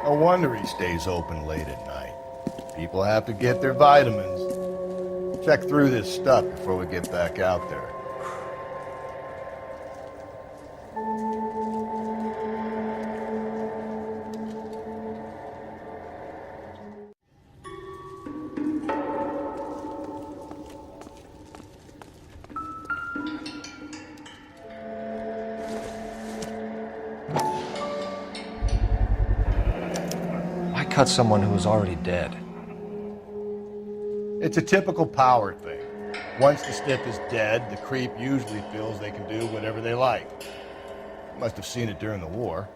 No wonder he stays open late at night. People have to get their vitamins. Check through this stuff before we get back out there. Why cut someone who was already dead? It's a typical power thing. Once the stiff is dead, the creep usually feels they can do whatever they like. Must have seen it during the war.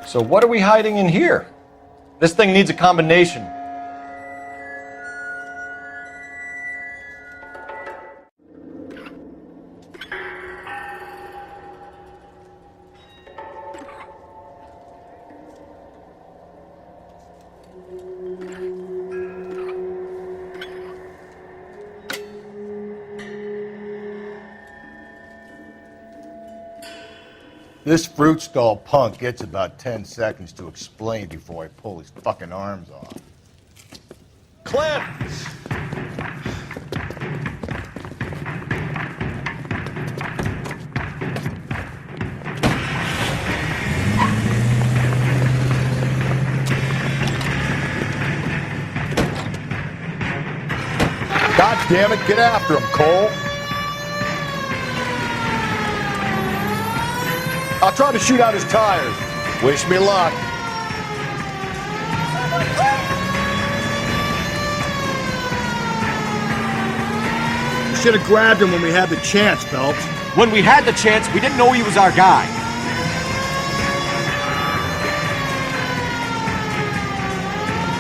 So what are we hiding in here? This thing needs a combination. This fruit stall punk gets about 10 seconds to explain before I pull his fucking arms off. Clem! God damn it, get after him, Cole! I'll try to shoot out his tires. Wish me luck. We should have grabbed him when we had the chance, Phelps. When we had the chance, we didn't know he was our guy.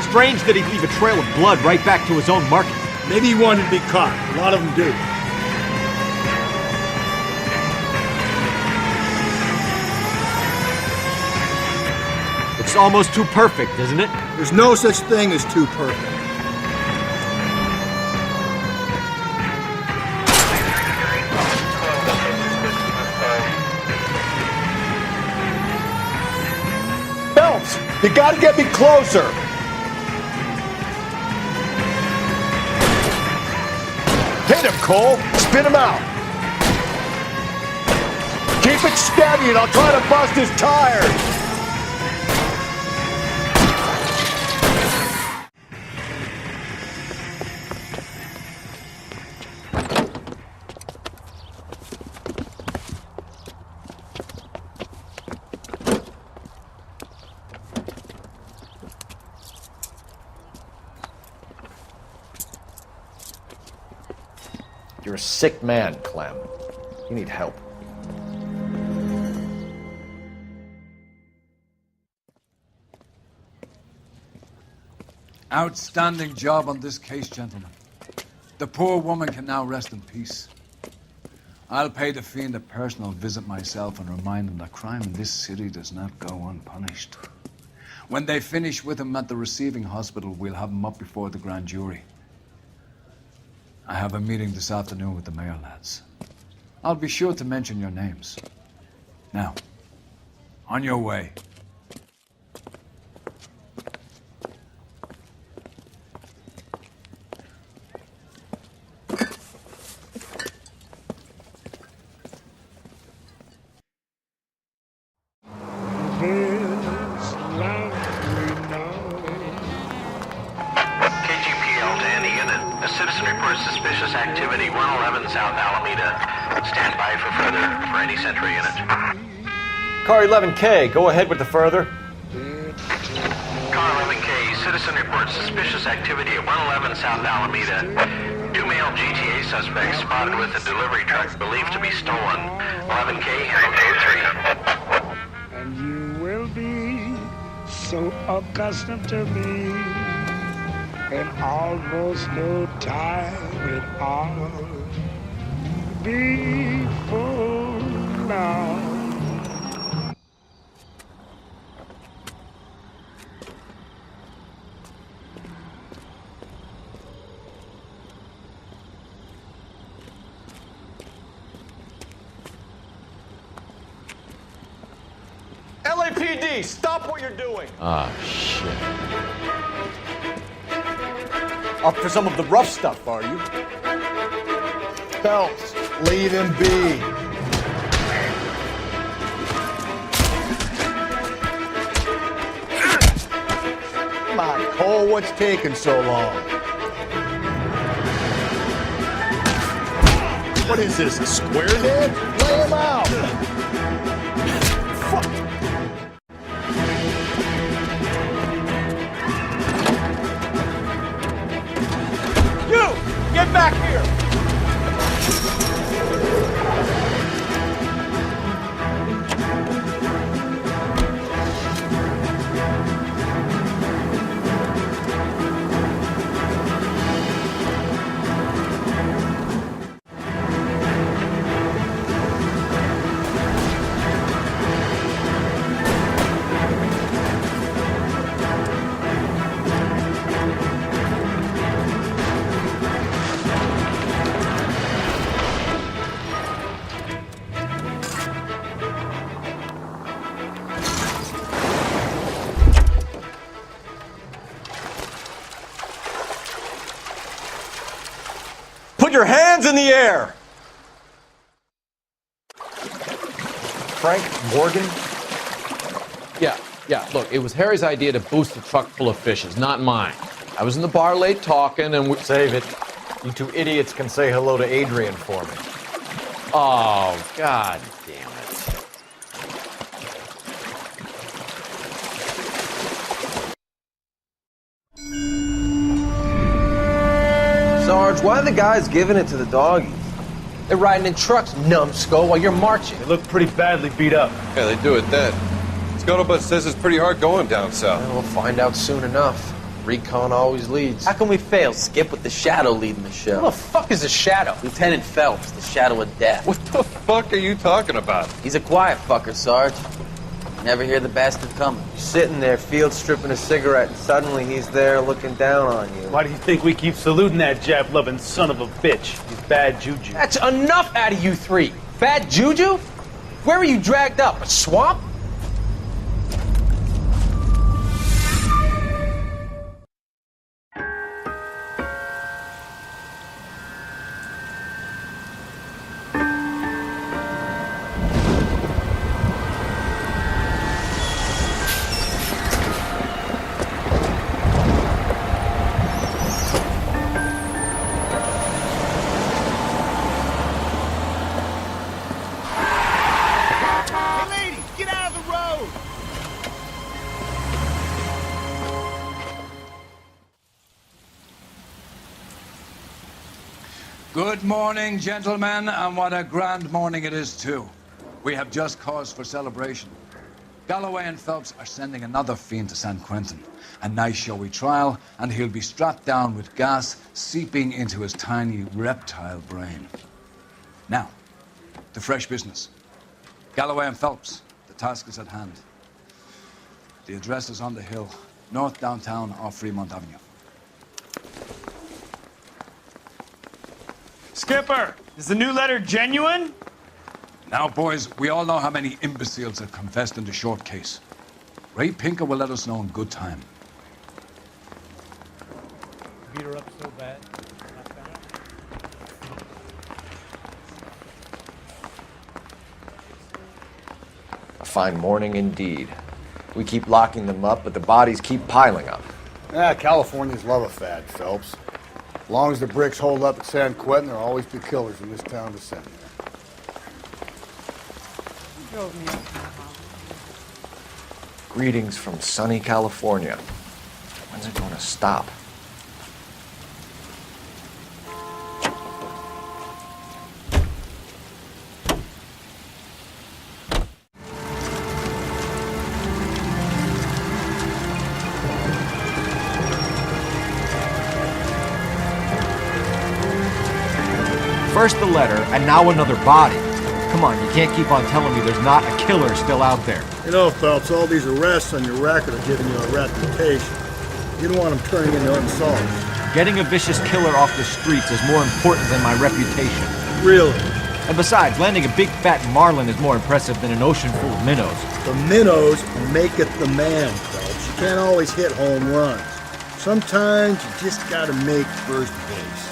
Strange that he'd leave a trail of blood right back to his own market. Maybe he wanted to be caught. A lot of them do. It's almost too perfect, isn't it? There's no such thing as too perfect. Phelps, you gotta get me closer. Hit him, Cole. Spin him out. Keep it steady and I'll try to bust his tires. You're a sick man, Clem. You need help. Outstanding job on this case, gentlemen. The poor woman can now rest in peace. I'll pay the fiend a personal visit myself and remind him that crime in this city does not go unpunished. When they finish with him at the receiving hospital, we'll have him up before the grand jury. I have a meeting this afternoon with the mayor lads. I'll be sure to mention your names. Now, on your way. Citizen reports suspicious activity, 111 South Alameda. Stand by for further for any Sentry unit. Car 11K, go ahead with the further. Car 11K, citizen reports suspicious activity at 111 South Alameda. 2 male GTA suspects spotted with a delivery truck believed to be stolen. 11K, handle code 3. And you will be so accustomed to me. And almost no time at all before now. Hey, stop what you're doing! Ah, shit. Up for some of the rough stuff, are you? Phelps, leave him be. Come on, Cole, what's taking so long? What is this, a square head? Lay him out! You! Get back here! Put your hands in the air! Frank Morgan? Yeah, look, it was Harry's idea to boost the truck full of fishes, not mine. I was in the bar late talking and Save it. You two idiots can say hello to Adrian for me. Oh, god damn it. Sarge, why are the guys giving it to the doggies? They're riding in trucks, numbskull, while you're marching. They look pretty badly beat up. Yeah, they do it then. Scuttlebutt says it's pretty hard going down south. Well, we'll find out soon enough. Recon always leads. How can we fail, Skip, with the Shadow leading the show? Who the fuck is a shadow? Lieutenant Phelps, the Shadow of Death. What the fuck are you talking about? He's a quiet fucker, Sarge. You never hear the bastard coming. You're sitting there, field stripping a cigarette, and suddenly he's there looking down on you. Why do you think we keep saluting that Jap-loving son of a bitch? He's bad juju. That's enough out of you three. Bad juju? Where were you dragged up? A swamp? Good morning, gentlemen, and what a grand morning it is, too. We have just cause for celebration. Galloway and Phelps are sending another fiend to San Quentin. A nice showy trial, and he'll be strapped down with gas seeping into his tiny reptile brain. Now, to fresh business. Galloway and Phelps, the task is at hand. The address is on the hill, north downtown off Fremont Avenue. Skipper, is the new letter genuine? Now, boys, we all know how many imbeciles have confessed in the short case. Ray Pinker will let us know in good time. Beat her up so bad. A fine morning indeed. We keep locking them up, but the bodies keep piling up. Californians love a fad, Phelps. As long as the bricks hold up at San Quentin, there'll always be killers in this town to send there. Greetings from sunny California. When's it going to stop? First the letter, and now another body. Come on, you can't keep on telling me there's not a killer still out there. You know, Phelps, all these arrests on your record are giving you a reputation. You don't want them turning into unsolved. Getting a vicious killer off the streets is more important than my reputation. Really? And besides, landing a big fat marlin is more impressive than an ocean full of minnows. The minnows maketh the man, Phelps. You can't always hit home runs. Sometimes you just gotta make first base.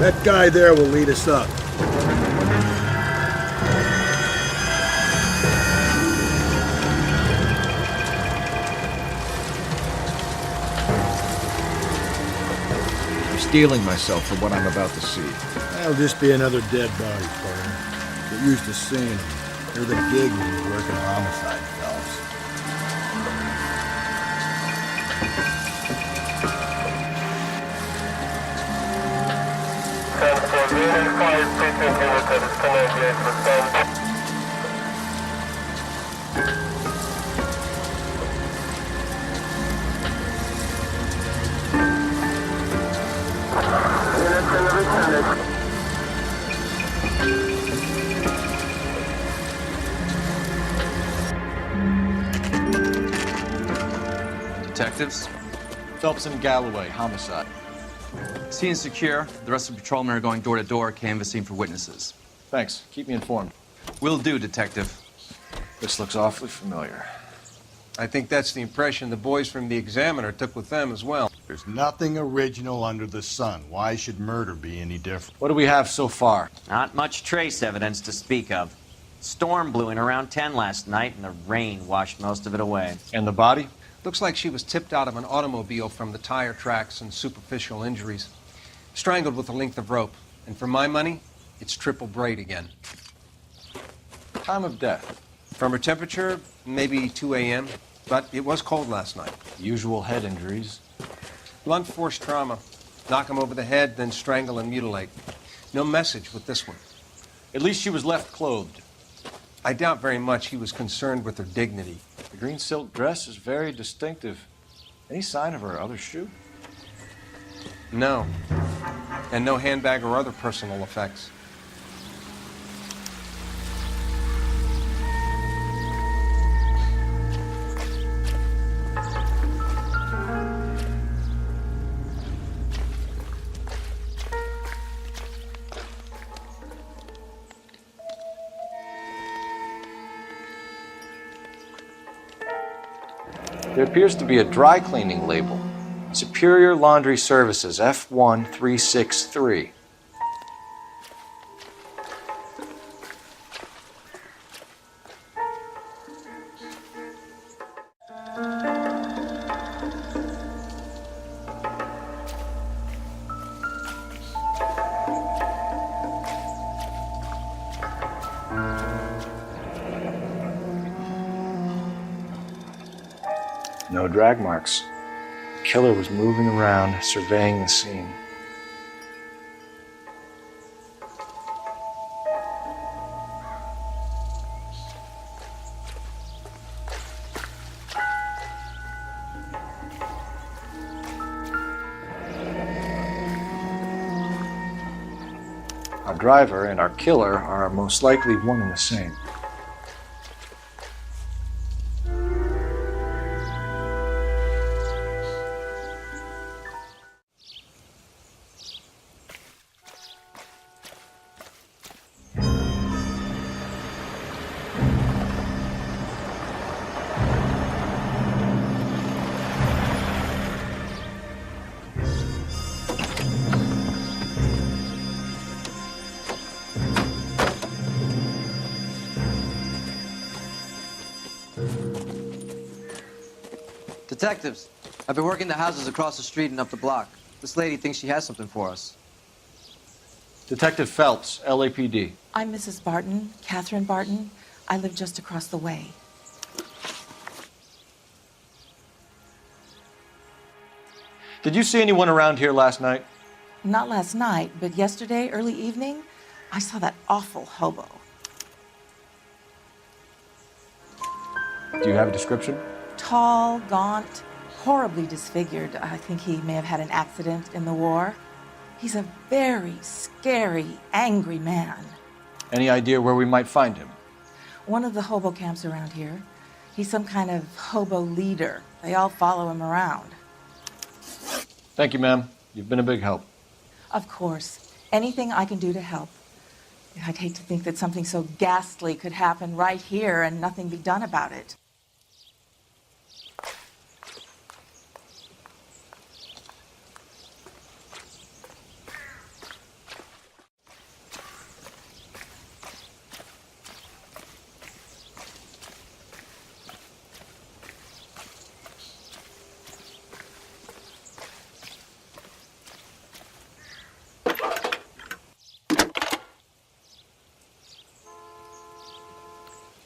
That guy there will lead us up. I'm steeling myself for what I'm about to see. That'll just be another dead body, partner. Get used to seeing him. You're the gig when you work in homicide, Phelps. Detectives? Phelps and Galloway, homicide. Scene is secure. The rest of the patrolmen are going door to door, canvassing for witnesses. Thanks. Keep me informed. Will do, Detective. This looks awfully familiar. I think that's the impression the boys from the Examiner took with them as well. There's nothing original under the sun. Why should murder be any different? What do we have so far? Not much trace evidence to speak of. Storm blew in around 10 last night, and the rain washed most of it away. And the body? Looks like she was tipped out of an automobile from the tire tracks and superficial injuries. Strangled with a length of rope. And for my money, it's triple braid again. Time of death? From her temperature, maybe 2 a.m., but it was cold last night. Usual head injuries. Blunt force trauma. Knock him over the head, then strangle and mutilate. No message with this one. At least she was left clothed. I doubt very much he was concerned with her dignity. The green silk dress is very distinctive. Any sign of her other shoe? No. And no handbag or other personal effects. There appears to be a dry cleaning label. Superior Laundry Services, F1363. No drag marks. The killer was moving around, surveying the scene. Our driver and our killer are most likely one and the same. Detectives, I've been working the houses across the street and up the block. This lady thinks she has something for us. Detective Phelps, LAPD. I'm Mrs. Barton, Catherine Barton. I live just across the way. Did you see anyone around here last night? Not last night, but yesterday, early evening, I saw that awful hobo. Do you have a description? Tall, gaunt, horribly disfigured. I think he may have had an accident in the war. He's a very scary, angry man. Any idea where we might find him? One of the hobo camps around here. He's some kind of hobo leader. They all follow him around. Thank you, ma'am. You've been a big help. Of course. Anything I can do to help. I'd hate to think that something so ghastly could happen right here and nothing be done about it.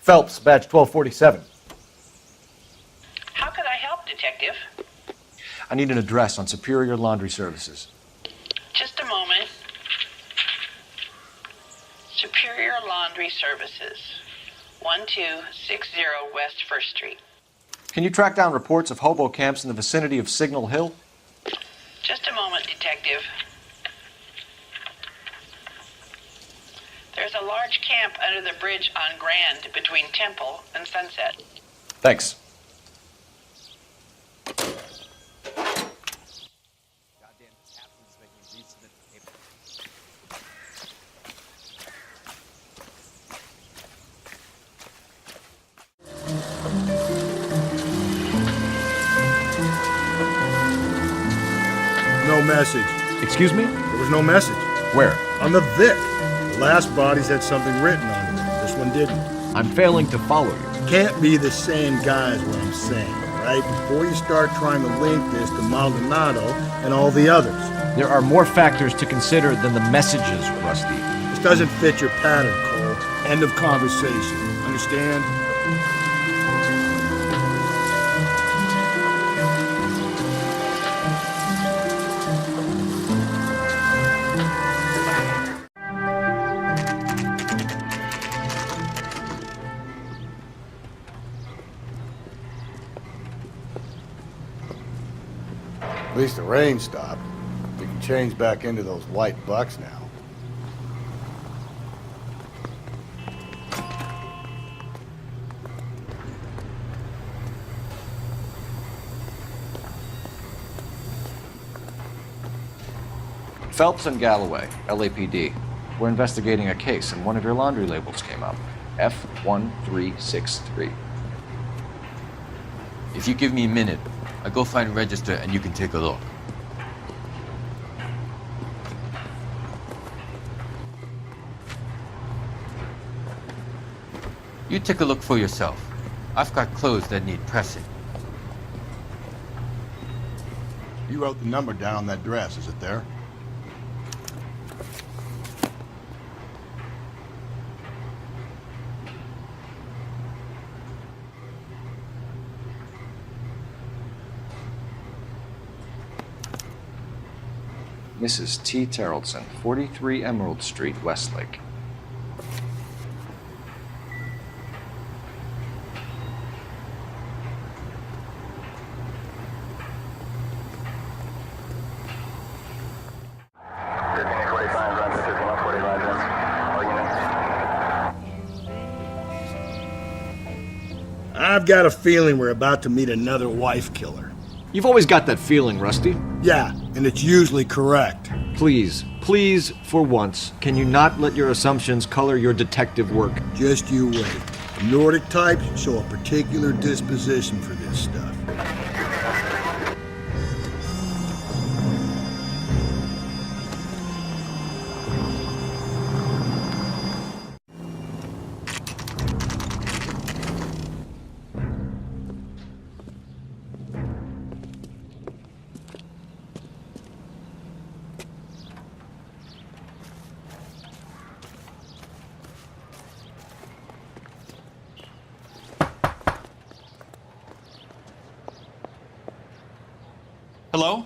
Phelps, badge 1247. How could I help, Detective? I need an address on Superior Laundry Services. Just a moment. Superior Laundry Services, 1260 West 1st Street. Can you track down reports of hobo camps in the vicinity of Signal Hill? Just a moment, Detective. There's a large camp under the bridge on Grand between Temple and Sunset. Thanks. No message. Excuse me? There was no message. Where? On the Vic. The last bodies had something written on them. This one didn't. I'm failing to follow you. Can't be the same guy is what I'm saying, right? Before you start trying to link this to Maldonado and all the others. There are more factors to consider than the messages, Rusty. This doesn't fit your pattern, Cole. End of conversation. Understand? At least the rain stopped. We can change back into those white bucks now. Phelps and Galloway, LAPD. We're investigating a case and one of your laundry labels came up. F1363. If you give me a minute, I'll go find a register and you can take a look. You take a look for yourself. I've got clothes that need pressing. You wrote the number down on that dress, is it there? Mrs. T. Terrellson, 43 Emerald Street, Westlake. I've got a feeling we're about to meet another wife killer. You've always got that feeling, Rusty. Yeah, and it's usually correct. Please, please, for once, can you not let your assumptions color your detective work? Just you wait. The Nordic types show a particular disposition for this stuff. Hello?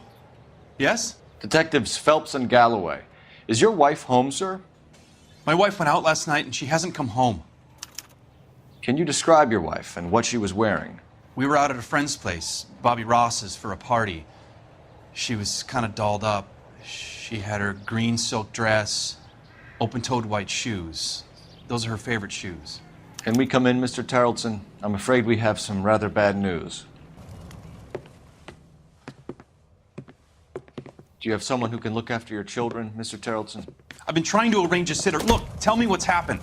Yes? Detectives Phelps and Galloway. Is your wife home, sir? My wife went out last night and she hasn't come home. Can you describe your wife and what she was wearing? We were out at a friend's place, Bobby Ross's, for a party. She was kind of dolled up. She had her green silk dress, open-toed white shoes. Those are her favorite shoes. Can we come in, Mr. Tarleton? I'm afraid we have some rather bad news. Do you have someone who can look after your children, Mr. Tarleton? I've been trying to arrange a sitter. Look, tell me what's happened.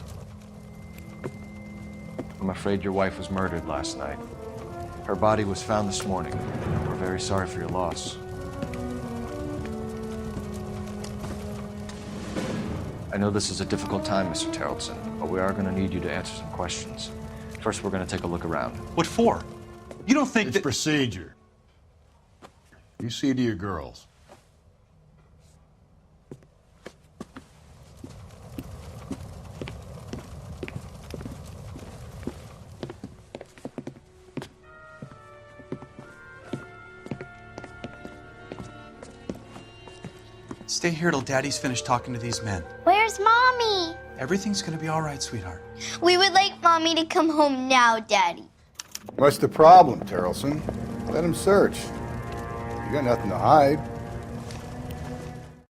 I'm afraid your wife was murdered last night. Her body was found this morning. We're very sorry for your loss. I know this is a difficult time, Mr. Tarleton, but we are going to need you to answer some questions. First, we're going to take a look around. What for? You don't think it's that... procedure. You see to your girls. Stay here till Daddy's finished talking to these men. Where's Mommy? Everything's gonna be all right, sweetheart. We would like Mommy to come home now, Daddy. What's the problem, Tarleton? Let him search. You got nothing to hide.